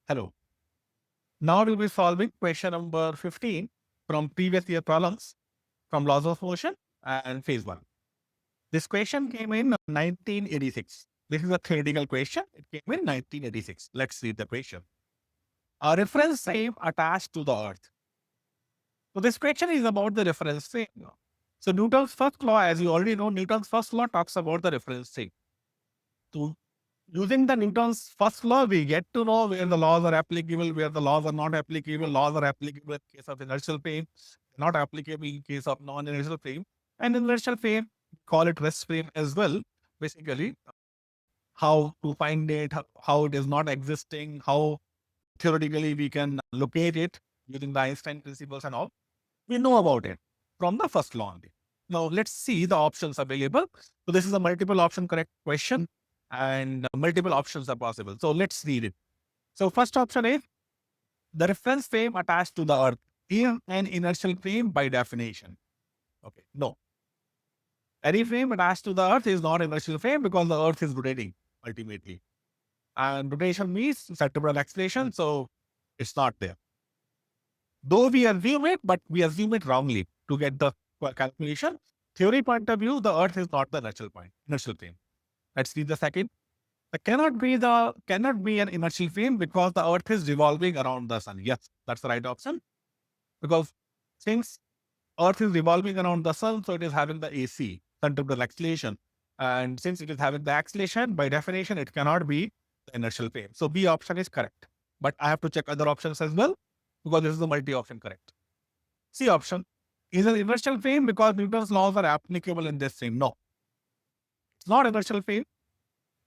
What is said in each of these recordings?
Hello. Now we'll be solving question number 15 from previous year problems from laws of motion and phase one. This question came in 1986. This is a theoretical question. It came in 1986. Let's read the question. A reference frame attached to the earth. So this question is about the reference frame. So Newton's first law, as you already know, Newton's first law talks about the reference frame. So using the Newton's first law, we get to know where the laws are applicable, where the laws are not applicable. Laws are applicable in case of inertial frame, not applicable in case of non-inertial frame. And inertial frame, call it rest frame as well. Basically, how to find it, how it is not existing, how theoretically we can locate it using the Einstein principles and all. We know about it from the first law only. Now let's see the options available. So this is a multiple option correct question and multiple options are possible. So let's read it. So first option is the reference frame attached to the earth is an inertial frame by definition. Okay, no. Any frame attached to the earth is not inertial frame because the earth is rotating ultimately. And rotation means centripetal acceleration, so it's not there. Though we assume it, but we assume it wrongly to get the calculation. Theory point of view, the earth is not the inertial frame. Let's read the second. Cannot be an inertial frame because the earth is revolving around the sun. Yes, that's the right option. Because since earth is revolving around the sun, so it is having the AC, centripetal acceleration. And since it is having the acceleration, by definition, it cannot be the inertial frame. So B option is correct. But I have to check other options as well because this is the multi-option correct. C option is an inertial frame because Newton's laws are applicable in this frame. No, it's not inertial frame.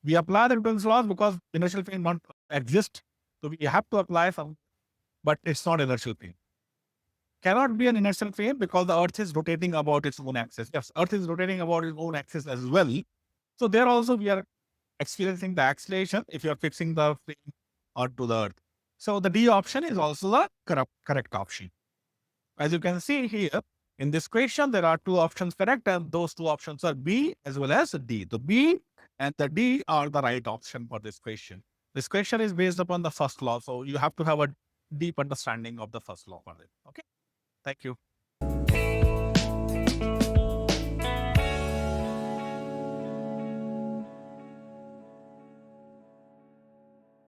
We apply the Newton's laws because inertial frame not exist. So we have to apply some, but it's not inertial frame. Cannot be an inertial frame because the earth is rotating about its own axis. Yes, earth is rotating about its own axis as well. So there also we are experiencing the acceleration if you are fixing the frame onto the earth. So the D option is also the correct option. As you can see here, in this question, there are two options correct, and those two options are B as well as D. The B and the D are the right option for this question. This question is based upon the first law, so you have to have a deep understanding of the first law for it. Okay, thank you.